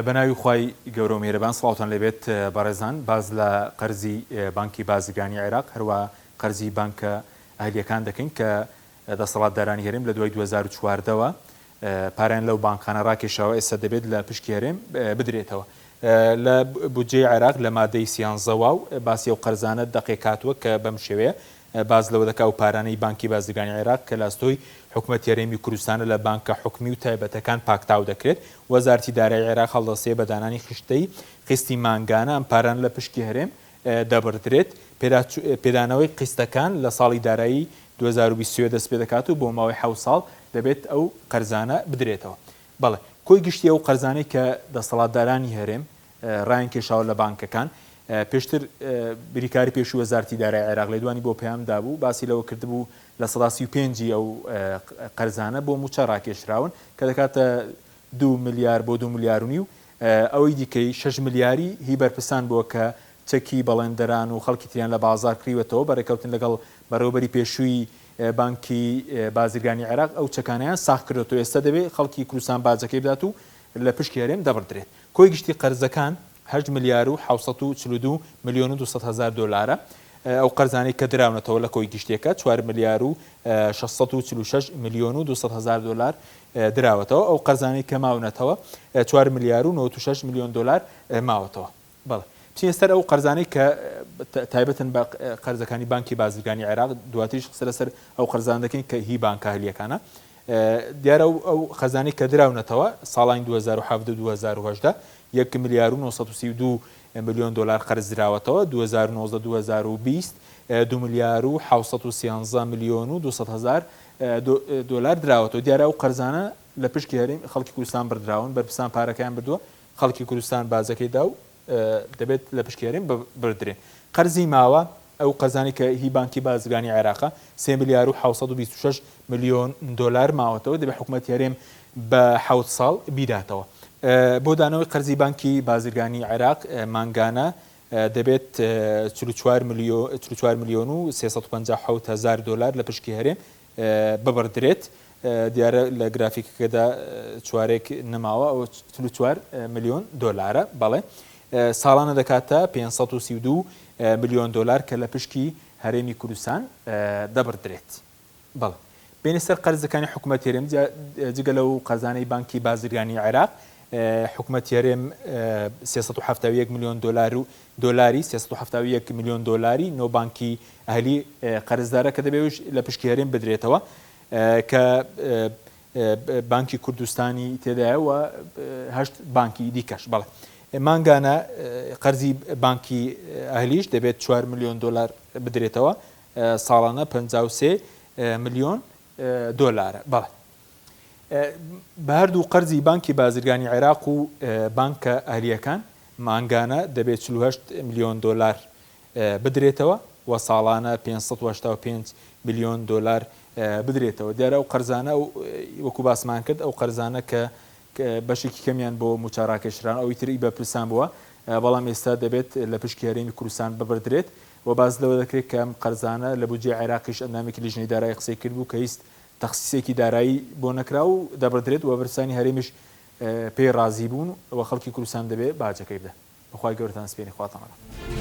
بەناوی خوای گەورە و میهرەبان سڵاوتان لێبێت بەڕێزان باز لە قەرزی بانکی بازرگانی عێراق هەروە قەرزی بانکە ئەهلیەکان دەکەین کە دەسەڵاتدارانی هەرێم لە دوای 2014ەوە پاریان لەو بانکانە ڕاکێشاوە ئێستا دەبێت لە پشکی هەرێم بدرێتەوە لە بودجێی عێراق لە مادەی سیانزەوە و باسی ئەو قەرزانە دەقێکاتوە کە بەم شێوەیە باز لەوە دەکا و پارانەی بانکی بازرگانی عێراق کە لاستۆی حکومەت هەرێمی کوردستانە لە بانکە حکومی و تایبەتەکان پاکتاو دەکرێت وەزارەتی دارایی عێراق هەڵدەسێ بە دانانی خشتەی قستی مانگانە ئەم پاران لە پشکی هەرێم دەبڕدرێت پێدانەوەی قستەکان لە ساڵی دارایی 2023 دەست پێ دەکات و بۆ ماوەی 7 ساڵ دەبێت ئەو قەرزانە بدرێتەوە. بەڵێ کۆی گشتی ئەو قەرزانەی کە دەسەڵاتدارانی هەرێم ڕایان کێشاوە لە بانکەکان پێشتر بریکاری پێشوو وەزارەتی دارایی عێراق لە دوانی بۆ پێیان دابوو باسی لەوە کردبوو لە 35 ئەو قەرزانە بۆ موچە ڕاکێشراون کە دەکاتە 2 ملیار بۆ 2 ملیار و نیو ئەوەی دیکەی 6 ملیاری هی بەرپرسان بووە کە چەکی بەڵێندەران و خەڵکی تریان لە بازار کڕیوەتەوە بەڕێکەوتن لەگەڵ بەڕێوەبەری پێشووی بانکی بازرگانی عێراق ئەو چەکانیان ساخت کردێتەوە ئێستا دەبێت خەڵکی کوردستان باجەکەی بدات و لە پشکی هەرێم دەبڕدرێت. کۆی گشتی قەرزەکان 8 ملیار و 742 میلیۆن و 200 هزار دلارە ئەو قەرزانەی کە دراونەتەوە لە کۆی گشتێکە 4 ملیار و 646 میلیۆن و 200 هزار دلار دراوەتەوە ئەو قەرزانەی کە ماونەتەوە 4 ملیار و 96 میلیۆن دلار ماوەتەوە. بەڵێ پێستەر ئەو قەرزانەی کە تایبەتن بە قەرزەکانی بانکی بازرگانی عێراق دواتریش سەرسەر ئەو قەرزان دەکەین کە هی بانکە هەلیەکانە دیارە ئەو خەزانەی کە دراونەتەوە ساڵانی 2017 2018 1 ملیار و 932 میلیۆن دلار قەرز دراوەتەوە 2019 2020 2 ملیار و 713 میلیۆن و 200 هزار دلار دراوەتەوە دیارە ئەو قەرزانە لە پشکی هەرێم خەڵکی کوردستان بردراون بەرپرسان پارەکەیان بردووە خەڵکی کوردستان بازەکەیدا و دەبێت لە پشکی هەرێم بردرێن. قەرزی ماوە ئەو قەرزانی کە هی بانکی بازرگانی عێراقە 3 ملیار و 726 میلیۆن دلار ماوەتەوە دەبێت حکومەتی هەرێم بە 7 ساڵ بیداتەوە. بۆ دانەوەی قەرزی بانکی بازرگانی عێراق مانگانە دەبێت 44 میلیۆن و 357 هزار دلار لە پشکی هەرێم ببڕدرێت دیارە لە گرافیکەکەدا چوارێک نەماوە ئەو 44 میلیۆن دلارە بەڵێ ساڵانە دەکاتە 532 میلیۆن دلار کە لە پشکی هەرێمی کوردستان دەبڕدرێت. بەڵێ بینە سەر قەرزەکانی حکومەت هەرێم جگە لەو قەرزانەی بانکی بازرگانی عێراق حکومەتی هەرێم 371 میلیۆن دلاری 371 میلیۆن دلاری نۆ بانکی ئەهلی قەرزدارە کە دەبێت لە پشکی هەرێم بدرێتەوە کە بانکی کوردستانی تێدایەوە 8 بانکی دیکەش. بەڵێ مانگانە قەرزی بانکی ئەهلیش دەبێت 4 میلیۆن دلار بدرێتەوە ساڵانە 53 میلیۆن دلارە. بەڵێ بە هەردوو قەرزی بانکی بازرگانی عێراق و بانکە ئەهلیەکان مانگانە دەبێت 48 میلیۆن دلار بدرێتەوە و ساڵانە 585 میلیۆن دلار بدرێتەوە. دیارە ئەو قەرزانە وەکو باسمان کرد ئەو قەرزانە کە بەشێکی کەمیان بۆ موچە ڕاکێشران ئەوی تری بەرپرسان بووە بەڵام ئێستا دەبێت لە پشکی هەرێمی کوردستان ببردرێت و باز لەوە دەکرێت کە ئەم قەرزانە لە بودجێ عێراقیش ئەندامێکی لیژنەی دارایی قسەی کرد بوو کە هیچ تەخسیسێکی دارایی بۆ نەکرا و دەبردرێت و بەرپرسانی هەرێمیش پێی ڕازی بوون و خەڵکی کوردستان دەبێت باجەکەی بدە. بەخوای گەورەتان سپێنی خواتان.